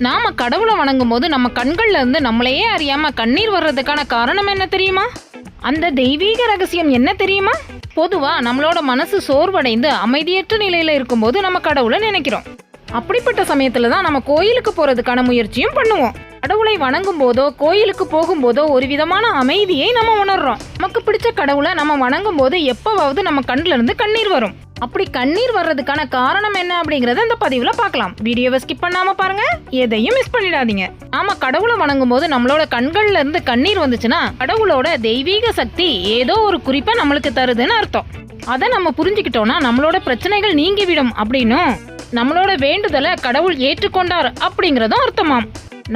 நாம கடவுளை வணங்கும் போது நம்ம கண்கள்ல இருந்து நம்மளையே அறியாம கண்ணீர் வர்றதுக்கான காரணம் என்ன தெரியுமா? அந்த தெய்வீக ரகசியம் என்ன தெரியுமா? பொதுவா நம்மளோட மனசு சோர்வடைந்து அமைதியற்ற நிலையில இருக்கும்போது நம்ம கடவுளை நினைக்கிறோம். அப்படிப்பட்ட சமயத்துல தான் நம்ம கோயிலுக்கு போறதுக்கான முயற்சியும் பண்ணுவோம். கடவுளை வணங்கும் போதோ கோயிலுக்கு போகும்போதோ ஒரு விதமான அமைதியை நம்ம உணர்றோம். நமக்கு பிடிச்ச கடவுளை நம்ம வணங்கும் போது எப்பவாவது நம்ம கண்ணுல இருந்து கண்ணீர் வரும். அப்படி கண்ணீர் வர்றதுக்கான காரணம் என்ன அப்படிங்கறத இந்த பதிவுல பார்க்கலாம். வீடியோவை ஸ்கிப் பண்ணாம பாருங்க, எதையும் மிஸ் பண்ணிடாதீங்க. நாம கடவுளை வணங்கும் போது நம்மளோட கண்கள்ல இருந்து கண்ணீர் வந்துச்சுன்னா கடவுளோட தெய்வீக சக்தி ஏதோ ஒரு குறிப்பை நம்மளுக்கு தருதுன்னு அர்த்தம். அதை நம்ம புரிஞ்சுக்கிட்டோம்னா நம்மளோட பிரச்சனைகள் நீங்கிவிடும் அப்படின்னும் நம்மளோட வேண்டுதலை கடவுள் ஏற்றுக்கொண்டார் அப்படிங்கறதும் அர்த்தமாம்.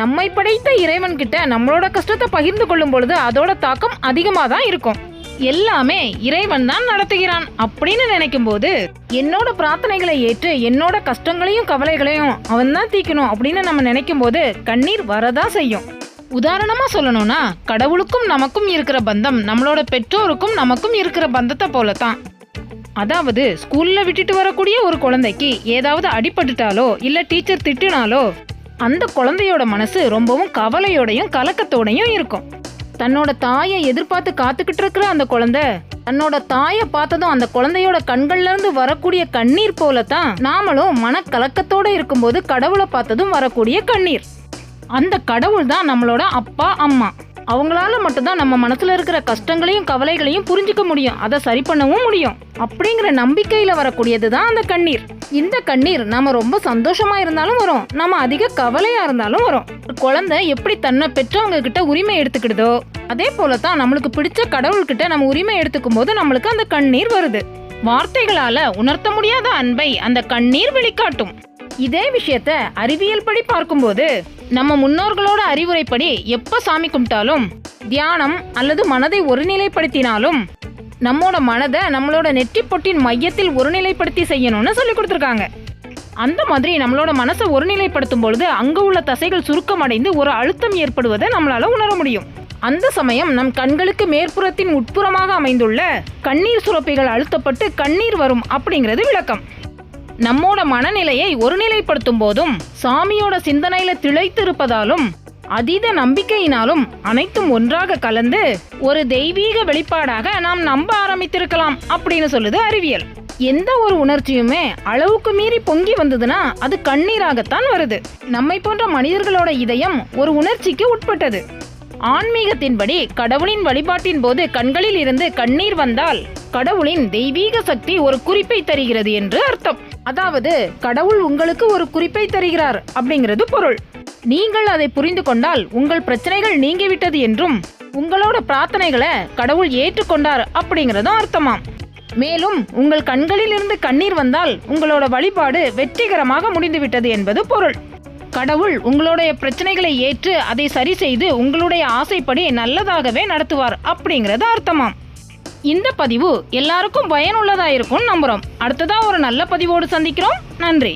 நம்மை படைத்த இறைவன் கிட்ட நம்மளோட கஷ்டத்தை பகிர்ந்து கொள்ளும் பொழுது அதோட தாக்கம் அதிகமா தான் இருக்கும். எல்லாமே இறைவன் தான் நடத்துகிறான் அப்படின்னு நினைக்கும் போது என்னோட பிரார்த்தனைகளை ஏற்று என்னோட கஷ்டங்களையும் கவலைகளையும் அவன் தான் தீக்கணும் அப்படின்னு நம்ம நினைக்கும் போது கண்ணீர் வரதா செய்யும். உதாரணமா சொல்லணும்னா கடவுளுக்கும் நமக்கும் இருக்கிற பந்தம் நம்மளோட பெற்றோருக்கும் நமக்கும் இருக்கிற பந்தத்தை போலதான். அதாவது ஸ்கூல்ல விட்டுட்டு வரக்கூடிய ஒரு குழந்தைக்கு ஏதாவது அடிபட்டுட்டாலோ இல்ல டீச்சர் திட்டினாலோ அந்த குழந்தையோட மனசு ரொம்பவும் கவலையோடையும் கலக்கத்தோடையும் இருக்கும். தன்னோட தாயை எதிர்பார்த்து காத்துக்கிட்டு இருக்கிற அந்த குழந்தை தன்னோட தாயை பார்த்ததும் அந்த குழந்தையோட கண்கள்ல இருந்து வரக்கூடிய கண்ணீர் போலத்தான் நாமளும் மனக்கலக்கத்தோட இருக்கும்போது கடவுளை பார்த்ததும் வரக்கூடிய கண்ணீர். அந்த கடவுள் தான் நம்மளோட அப்பா அம்மா. அவங்களால மட்டும்தான் நம்ம மனசுல இருக்கிற கஷ்டங்களையும் கவலைகளையும் புரிஞ்சுக்க முடியும், அதை சரி பண்ணவும் முடியும் அப்படிங்கிற நம்பிக்கையில வரக்கூடியதுதான் அந்த கண்ணீர். இந்த கண்ணீர் நம்ம ரொம்ப சந்தோஷமா இருந்தாலும் வரும், நம்ம அதிக கவலையா இருந்தாலும் வரும். குழந்தை எப்படி தன்னை பெற்றவங்க கிட்ட உரிமை எடுத்துக்கிடுதோ அதே போலதான் நம்மளுக்கு பிடிச்ச கடவுள்கிட்ட நம்ம உரிமை எடுத்துக்கும் போது நம்மளுக்கு அந்த கண்ணீர் வருது. வார்த்தைகளால உணர்த்த முடியாத அன்பை அந்த கண்ணீர் வெளிக்காட்டும். இதே விஷயத்த அறிவியல் படி பார்க்கும்போது நம்ம முன்னோர்களோட அறிவுரைப்படி எப்ப சாமி கும்பிட்டாலும் தியானம் அல்லது மனதை ஒருநிலைப்படுத்தினாலும் நம்மோட மனதை நம்மளோட நெற்றி பொட்டின் மையத்தில் ஒருநிலைப்படுத்தி செய்யணும்னு சொல்லி கொடுத்துருக்காங்க. அந்த மாதிரி நம்மளோட மனசை ஒருநிலைப்படுத்தும் பொழுது அங்க உள்ள தசைகள் சுருக்கமடைந்து ஒரு அழுத்தம் ஏற்படுவதை நம்மளால உணர முடியும். அந்த சமயம் நம் கண்களுக்கு மேற்புறத்தின் உட்புறமாக அமைந்துள்ள கண்ணீர் சுரப்பிகள் அழுத்தப்பட்டு கண்ணீர் வரும் அப்படிங்கிறது விளக்கம். நம்மோட மனநிலையை ஒருநிலைப்படுத்தும் போதும் சாமியோட சிந்தனையில திளைத்து இருப்பதாலும் அதீத நம்பிக்கையினாலும் அனைத்தும் ஒன்றாக கலந்து ஒரு தெய்வீக வெளிப்பாடாக நாம் நம்ப ஆரம்பித்திருக்கலாம் அப்படின்னு சொல்லுது அறிவியல். எந்த ஒரு உணர்ச்சியுமே அளவுக்கு மீறி பொங்கி வந்ததுன்னா அது கண்ணீராகத்தான் வருது. நம்மை போன்ற மனிதர்களோட இதயம் ஒரு உணர்ச்சிக்கு உட்பட்டது. ஆன்மீகத்தின்படி கடவுளின் வழிபாட்டின் போது கண்களில் இருந்து கண்ணீர் வந்தால் கடவுளின் தெய்வீக சக்தி ஒரு குறிப்பை தருகிறது என்று அர்த்தம். அதாவது கடவுள் உங்களுக்கு ஒரு குறிப்பை தருகிறார் அப்படிங்கிறது பொருள். நீங்கள் அதை புரிந்து கொண்டால் உங்கள் பிரச்சனைகள் நீங்கிவிட்டது என்றும் உங்களோட பிரார்த்தனைகளை கடவுள் ஏற்றுக்கொண்டார் அப்படிங்கிறதும் அர்த்தமாம். மேலும் உங்கள் கண்களில் இருந்து கண்ணீர் வந்தால் உங்களோட வழிபாடு வெற்றிகரமாக முடிந்துவிட்டது என்பது பொருள். கடவுள் உங்களுடைய பிரச்சனைகளை ஏற்று அதை சரி செய்து உங்களுடைய ஆசைப்படி நல்லதாகவே நடத்துவார் அப்படிங்கிறது அர்த்தமாம். இந்த பதிவு எல்லாருக்கும் பயனுள்ளதா இருக்கும்னு நம்புறோம். அடுத்ததா ஒரு நல்ல பதிவோடு சந்திக்கிறோம். நன்றி.